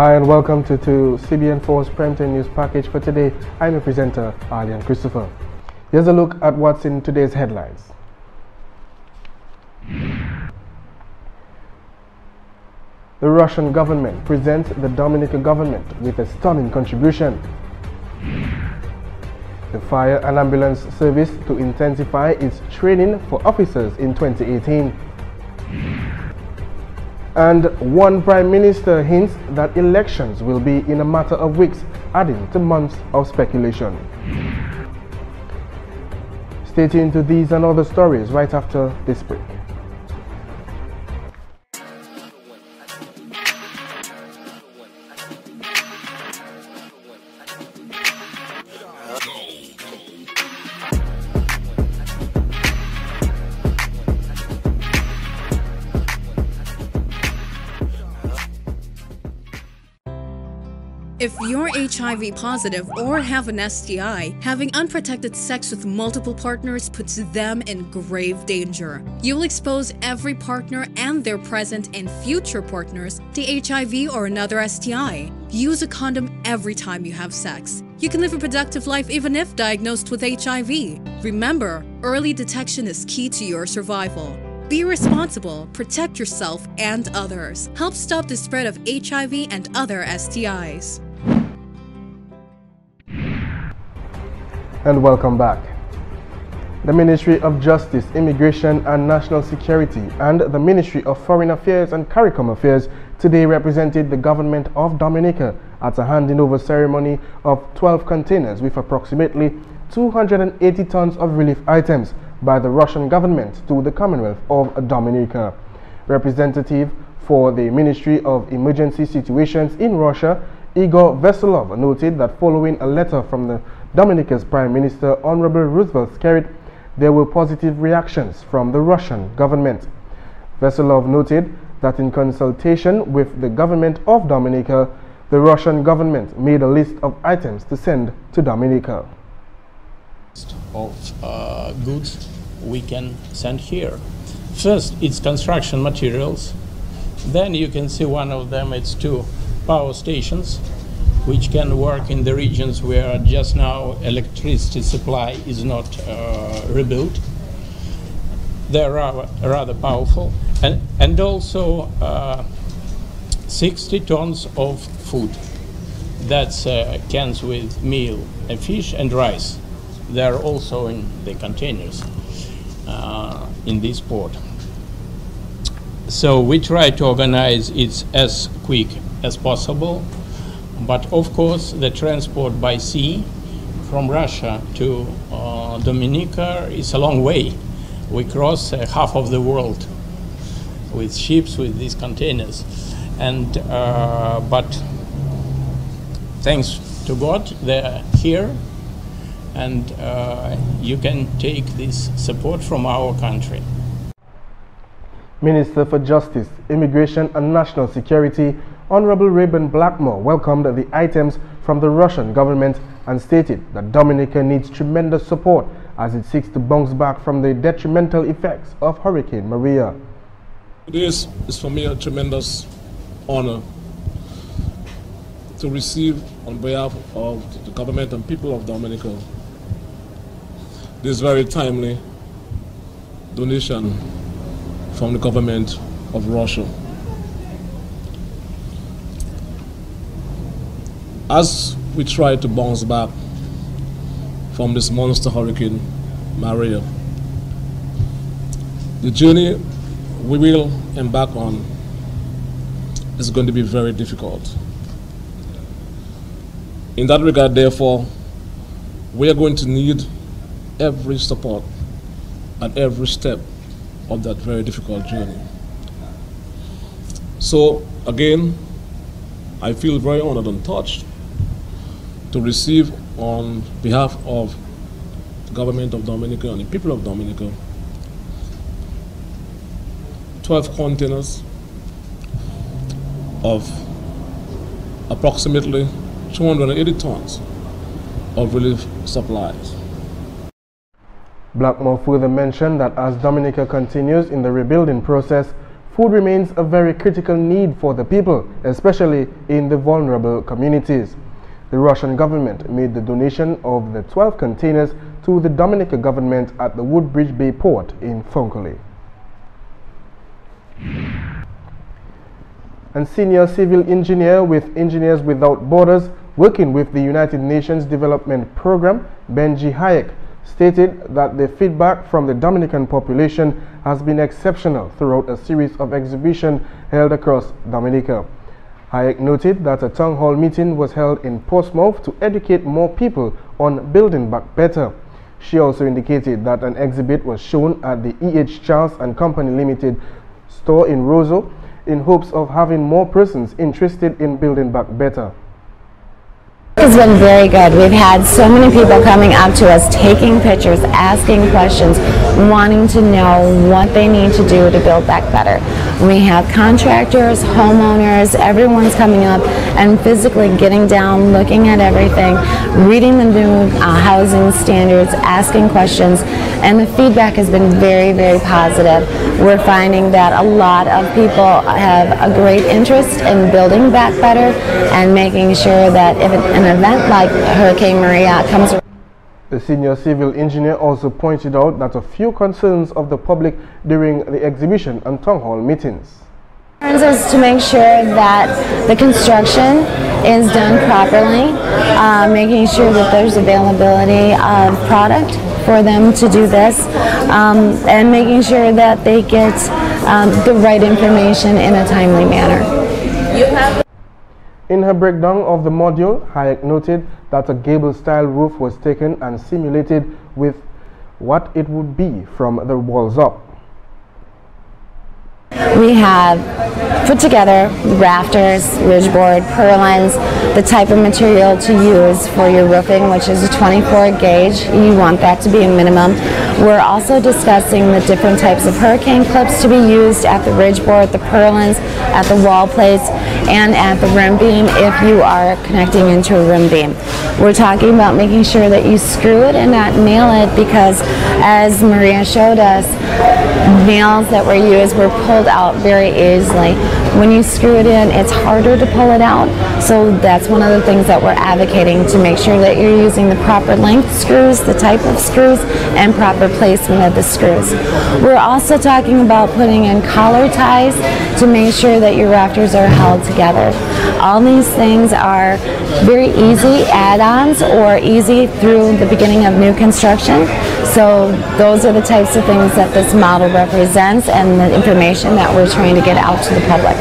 Hi and welcome to CBN4's Primetime News Package for today. I'm your presenter, Arlian Christopher. Here's a look at what's in today's headlines. The Russian government presents the Dominican government with a stunning contribution. The Fire and Ambulance Service to intensify its training for officers in 2018. And one Prime Minister hints that elections will be in a matter of weeks, adding to months of speculation. Stay tuned to these and other stories right after this break. If you're HIV positive or have an STI, having unprotected sex with multiple partners puts them in grave danger. You'll expose every partner and their present and future partners to HIV or another STI. Use a condom every time you have sex. You can live a productive life even if diagnosed with HIV. Remember, early detection is key to your survival. Be responsible, protect yourself and others. Help stop the spread of HIV and other STIs. And welcome back. The Ministry of Justice, Immigration and National Security and the Ministry of Foreign Affairs and CARICOM Affairs today represented the government of Dominica at a handing over ceremony of 12 containers with approximately 280 tons of relief items by the Russian government to the Commonwealth of Dominica. Representative for the Ministry of Emergency Situations in Russia, Igor Veselov, noted that following a letter from the Dominica's Prime Minister Honorable Roosevelt Skerrit, there were positive reactions from the Russian government. Veselov noted that in consultation with the government of Dominica, the Russian government made a list of items to send to Dominica. Of goods we can send here. First, it's construction materials. Then you can see one of them, it's 2 power stations which can work in the regions where just now electricity supply is not rebuilt. They are rather powerful. And also 60 tons of food. That's cans with meal and fish and rice. They are also in the containers in this port. So we try to organize it as quick as possible, but of course the transport by sea from Russia to Dominica is a long way. We cross half of the world with ships with these containers, and but thanks to God they're here, and you can take this support from our country. Minister for Justice, Immigration and National Security, Honorable Rayburn Blackmore, welcomed the items from the Russian government and stated that Dominica needs tremendous support as it seeks to bounce back from the detrimental effects of Hurricane Maria. This is for me a tremendous honor to receive on behalf of the government and people of Dominica this very timely donation from the government of Russia. As we try to bounce back from this monster Hurricane Maria, the journey we will embark on is going to be very difficult. In that regard, therefore, we are going to need every support at every step of that very difficult journey. So again, I feel very honored and touched to receive on behalf of the government of Dominica and the people of Dominica 12 containers of approximately 280 tons of relief supplies. Blackmore further mentioned that as Dominica continues in the rebuilding process, food remains a very critical need for the people, especially in the vulnerable communities. The Russian government made the donation of the 12 containers to the Dominican government at the Woodbridge Bay port in Fonkole. And senior civil engineer with Engineers Without Borders, working with the United Nations Development Program, Benji Hayek, stated that the feedback from the Dominican population has been exceptional throughout a series of exhibitions held across Dominica. Hayek noted that a town hall meeting was held in Portsmouth to educate more people on building back better. She also indicated that an exhibit was shown at the E.H. Charles and Company Limited store in Roseau in hopes of having more persons interested in building back better. It's been very good. We've had so many people coming up to us, taking pictures, asking questions, wanting to know what they need to do to build back better. We have contractors, homeowners, everyone's coming up and physically getting down, looking at everything, reading the new housing standards, asking questions, and the feedback has been very, very positive. We're finding that a lot of people have a great interest in building back better and making sure that if an event like Hurricane Maria comes around. The senior civil engineer also pointed out that a few concerns of the public during the exhibition and town hall meetings. Is to make sure that the construction is done properly, making sure that there's availability of product for them to do this, and making sure that they get the right information in a timely manner. In her breakdown of the module, Hayek noted that a gable-style roof was taken and simulated with what it would be from the walls up. We have put together rafters, ridgeboard, purlins, the type of material to use for your roofing, which is a 24 gauge. You want that to be a minimum. We're also discussing the different types of hurricane clips to be used at the ridgeboard, the purlins, at the wall plates, and at the rim beam if you are connecting into a rim beam. We're talking about making sure that you screw it and not nail it, because as Maria showed us, nails that were used were pulled out very easily. When you screw it in, it's harder to pull it out. So that's one of the things that we're advocating, to make sure that you're using the proper length screws, the type of screws, and proper placement of the screws. We're also talking about putting in collar ties to make sure that your rafters are held together. All these things are very easy add-ons or easy through the beginning of new construction. So those are the types of things that this model represents and the information that we're trying to get out to the public.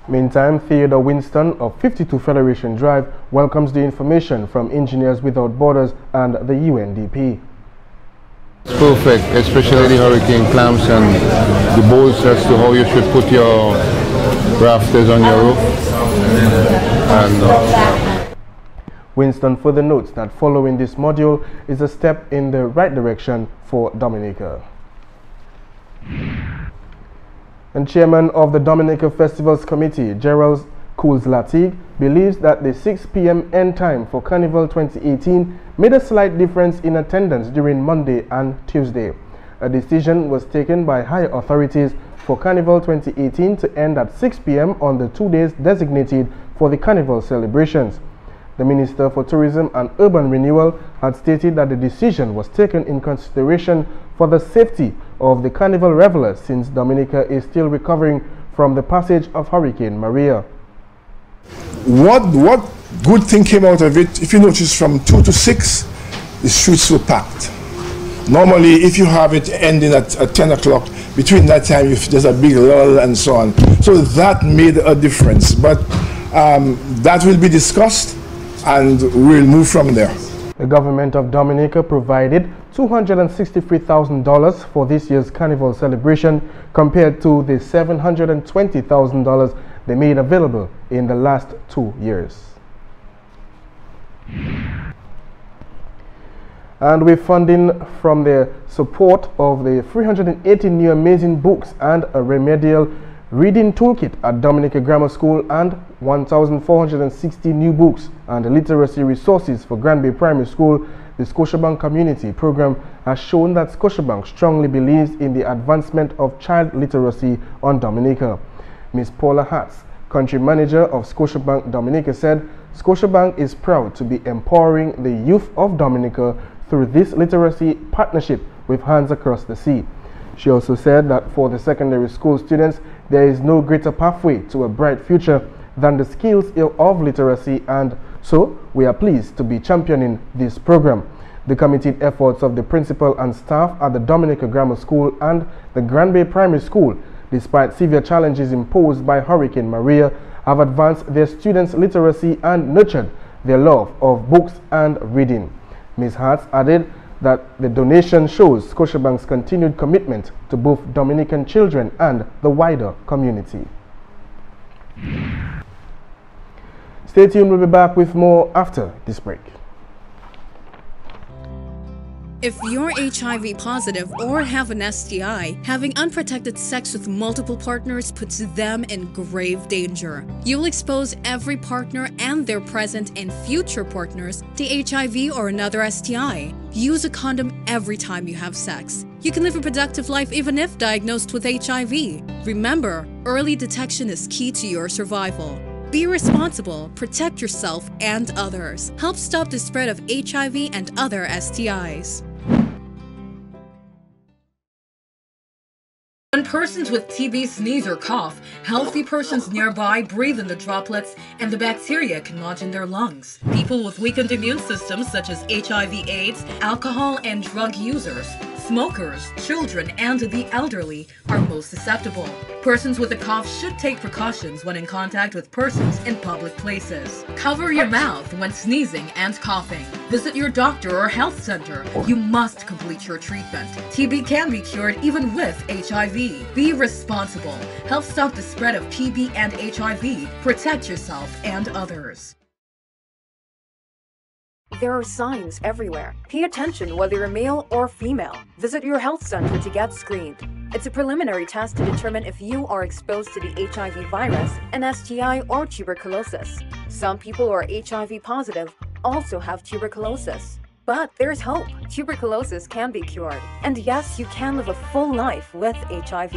Meantime, Theodore Winston of 52 Federation Drive welcomes the information from Engineers Without Borders and the UNDP. It's perfect, especially the hurricane clamps and the bolts as to how you should put your rafters on your roof. Winston further notes that following this module is a step in the right direction for Dominica. And Chairman of the Dominica Festivals Committee, Gerald Cools-Latig, believes that the 6 p.m. end time for Carnival 2018 made a slight difference in attendance during Monday and Tuesday. A decision was taken by higher authorities for Carnival 2018 to end at 6 p.m. on the 2 days designated for the Carnival celebrations. The Minister for Tourism and Urban Renewal had stated that the decision was taken in consideration for the safety of the Carnival revelers, since Dominica is still recovering from the passage of Hurricane Maria. What good thing came out of it? If you notice, from 2 to 6, the streets were packed. Normally, if you have it ending at 10 o'clock, between that time, there's a big lull and so on. So that made a difference. But that will be discussed, and we'll move from there. The government of Dominica provided $263,000 for this year's Carnival celebration, compared to the $720,000 they made available in the last 2 years. And with funding from the support of the 380 new amazing books and a remedial reading toolkit at Dominica Grammar School, and 1,460 new books and literacy resources for Grand Bay Primary School, the Scotiabank Community Program has shown that Scotiabank strongly believes in the advancement of child literacy on Dominica. Ms. Paula Hatz, Country Manager of Scotiabank Dominica, said Scotiabank is proud to be empowering the youth of Dominica through this literacy partnership with Hands Across the Sea. She also said that for the secondary school students, there is no greater pathway to a bright future than the skills of literacy, and so we are pleased to be championing this program. The committed efforts of the principal and staff at the Dominica Grammar School and the Grand Bay Primary School, despite severe challenges imposed by Hurricane Maria, have advanced their students' literacy and nurtured their love of books and reading. Ms. Hart added that the donation shows Scotiabank's continued commitment to both Dominican children and the wider community. Stay tuned, we'll be back with more after this break. If you're HIV positive or have an STI, having unprotected sex with multiple partners puts them in grave danger. You'll expose every partner and their present and future partners to HIV or another STI. Use a condom every time you have sex. You can live a productive life even if diagnosed with HIV. Remember, early detection is key to your survival. Be responsible, protect yourself and others. Help stop the spread of HIV and other STIs. When persons with TB sneeze or cough, healthy persons nearby breathe in the droplets and the bacteria can lodge in their lungs. People with weakened immune systems such as HIV/AIDS, alcohol and drug users, smokers, children, and the elderly are most susceptible. Persons with a cough should take precautions when in contact with persons in public places. Cover your mouth when sneezing and coughing. Visit your doctor or health center. You must complete your treatment. TB can be cured even with HIV. Be responsible. Help stop the spread of TB and HIV. Protect yourself and others. There are signs everywhere. Pay attention whether you're male or female. Visit your health center to get screened. It's a preliminary test to determine if you are exposed to the HIV virus, an STI, or tuberculosis. Some people who are HIV positive also have tuberculosis. But there's hope. Tuberculosis can be cured. And yes, you can live a full life with HIV.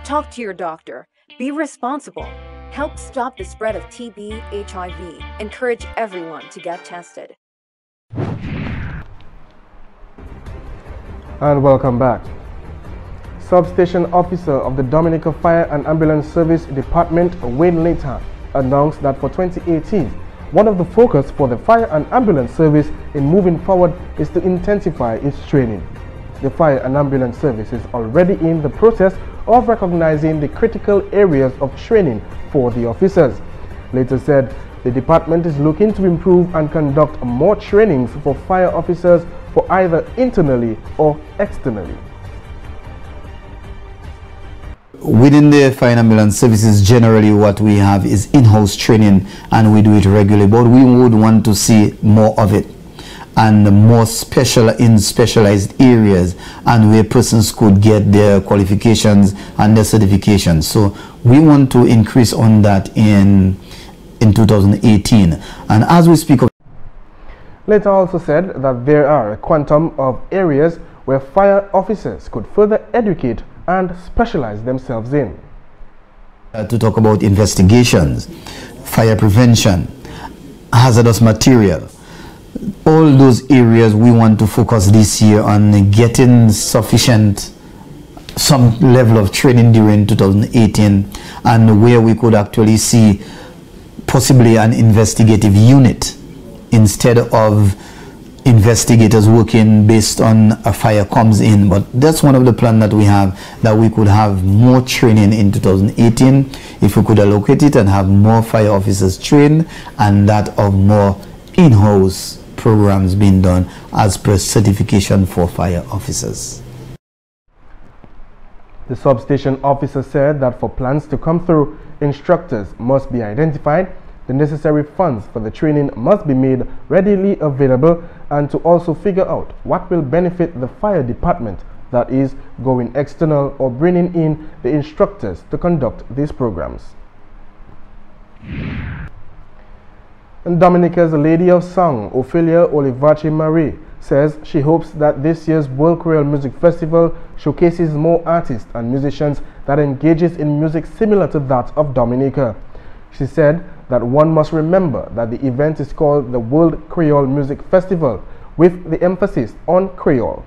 Talk to your doctor. Be responsible. Help stop the spread of TB, HIV. Encourage everyone to get tested. And welcome back. Substation officer of the Dominica Fire and Ambulance Service Department, Wayne Later, announced that for 2018, one of the focus for the Fire and Ambulance Service in moving forward is to intensify its training. The Fire and Ambulance Service is already in the process of recognizing the critical areas of training for the officers. Later said the department is looking to improve and conduct more trainings for fire officers for either internally or externally. Within the fire and ambulance services, generally what we have is in-house training, and we do it regularly, but we would want to see more of it and more specialized areas, and where persons could get their qualifications and their certifications. So we want to increase on that in 2018. And as we speak of, Later also said that there are a quantum of areas where fire officers could further educate and specialize themselves in. To talk about investigations, fire prevention, hazardous material, all those areas we want to focus this year on getting some level of training during 2018, and where we could actually see possibly an investigative unit instead of investigators working based on a fire comes in. But that's one of the plans that we have, that we could have more training in 2018 if we could allocate it and have more fire officers trained, and that of more in-house programs being done as per certification for fire officers. The substation officer said that for plans to come through, instructors must be identified, the necessary funds for the training must be made readily available, and to also figure out what will benefit the fire department, that is, going external or bringing in the instructors to conduct these programs. And Dominica's Lady of Song, Ophelia Olivache Marie, says she hopes that this year's World Creole Music Festival showcases more artists and musicians that engages in music similar to that of Dominica. She said that one must remember that the event is called the World Creole Music Festival, with the emphasis on Creole.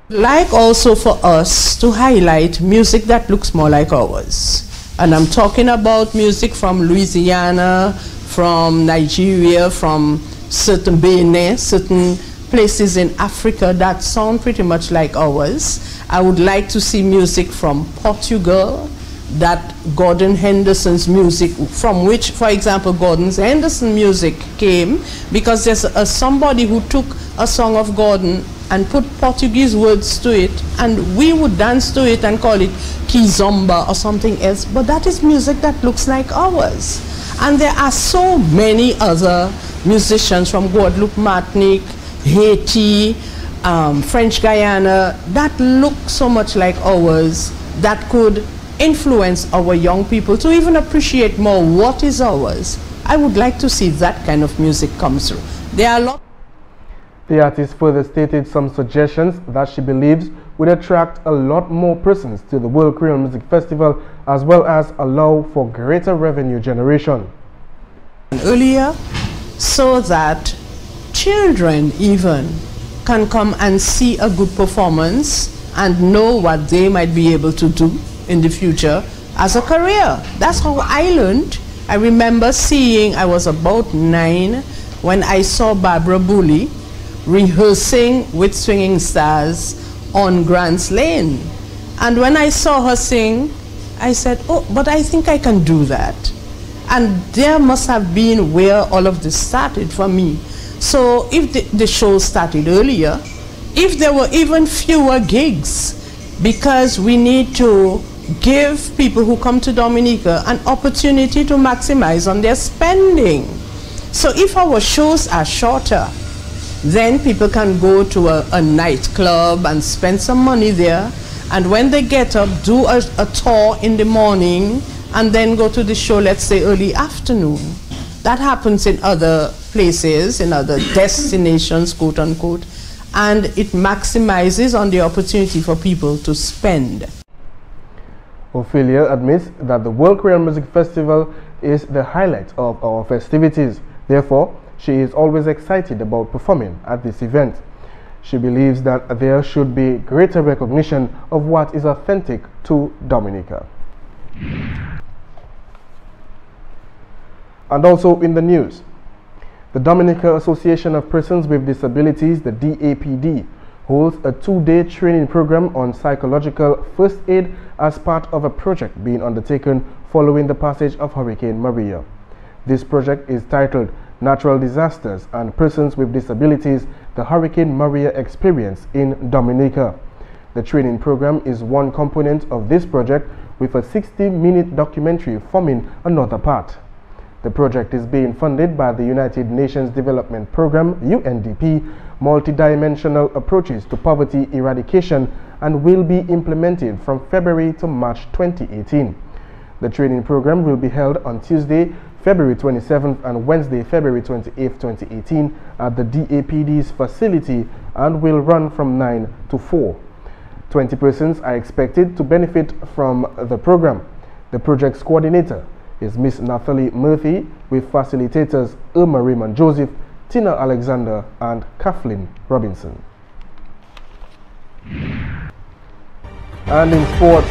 Like also for us to highlight music that looks more like ours. And I'm talking about music from Louisiana, from Nigeria, from certain Benin, certain places in Africa that sound pretty much like ours. I would like to see music from Portugal, that Gordon Henderson's music, from which, for example, Gordon Henderson music came, because there's somebody who took a song of Gordon and put Portuguese words to it, and we would dance to it and call it kizomba or something else, but that is music that looks like ours. And there are so many other musicians from Guadeloupe, Martinique, Haiti, French Guyana, that look so much like ours, that could influence our young people to even appreciate more what is ours. I would like to see that kind of music come through. There are a lot. The artist further stated some suggestions that she believes would attract a lot more persons to the World Creole Music Festival, as well as allow for greater revenue generation. Earlier, so that children even can come and see a good performance and know what they might be able to do in the future as a career. That's how I learned. I remember seeing, I was about 9 when I saw Barbara Booley rehearsing with Swinging Stars on Grants Lane. And when I saw her sing, I said, oh, but I think I can do that. And there must have been where all of this started for me. So if the show started earlier, if there were even fewer gigs, because we need to give people who come to Dominica an opportunity to maximize on their spending. So if our shows are shorter, then people can go to a nightclub and spend some money there, and when they get up, do a tour in the morning and then go to the show, let's say early afternoon. That happens in other places, in other destinations, quote unquote, and it maximizes on the opportunity for people to spend. Ophelia admits that the World Creole Music Festival is the highlight of our festivities. Therefore, she is always excited about performing at this event. She believes that there should be greater recognition of what is authentic to Dominica. And also in the news, the Dominica Association of Persons with Disabilities, the DAPD, holds a 2-day training program on psychological first aid as part of a project being undertaken following the passage of Hurricane Maria. This project is titled Natural Disasters and Persons with Disabilities, the Hurricane Maria Experience in Dominica. The training program is one component of this project, with a 60-minute documentary forming another part. The project is being funded by the United Nations Development Programme, UNDP, Multidimensional Approaches to Poverty Eradication, and will be implemented from February to March 2018. The training program will be held on Tuesday, February 27th and Wednesday, February 28th, 2018 at the DAPD's facility and will run from 9 to 4. 20 persons are expected to benefit from the program. The project's coordinator is Miss Nathalie Murphy, with facilitators Irma Raymond Joseph, Tina Alexander and Kathleen Robinson. And in sports,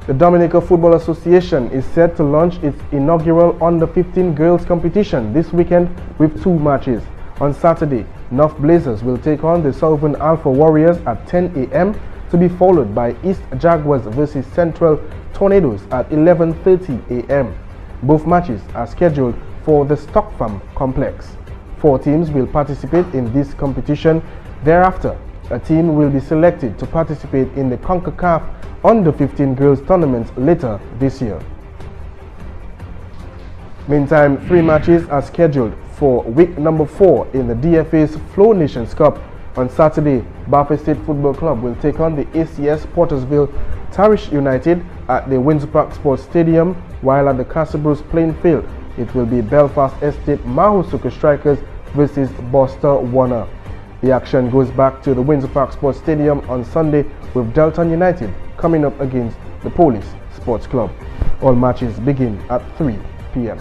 the Dominica Football Association is set to launch its inaugural Under-15 girls competition this weekend with 2 matches. On Saturday, North Blazers will take on the Southern Alpha Warriors at 10 a.m. to be followed by East Jaguars versus Central Tornadoes at 11:30 a.m. Both matches are scheduled for the Stock Farm complex. 4 teams will participate in this competition. Thereafter, a team will be selected to participate in the CONCACAF Under-15 girls tournament later this year. Meantime, 3 matches are scheduled for week number 4 in the DFA's Flow Nations Cup. On Saturday, Bafa State Football Club will take on the ACS Portersville Tarish United at the Windsor Park Sports Stadium, while at the Castle Bruce playing field, it will be Belfast Estate Mahusuka Strikers versus Buster Warner. The action goes back to the Windsor Park Sports Stadium on Sunday, with Delton United coming up against the Police Sports Club. All matches begin at 3 p.m.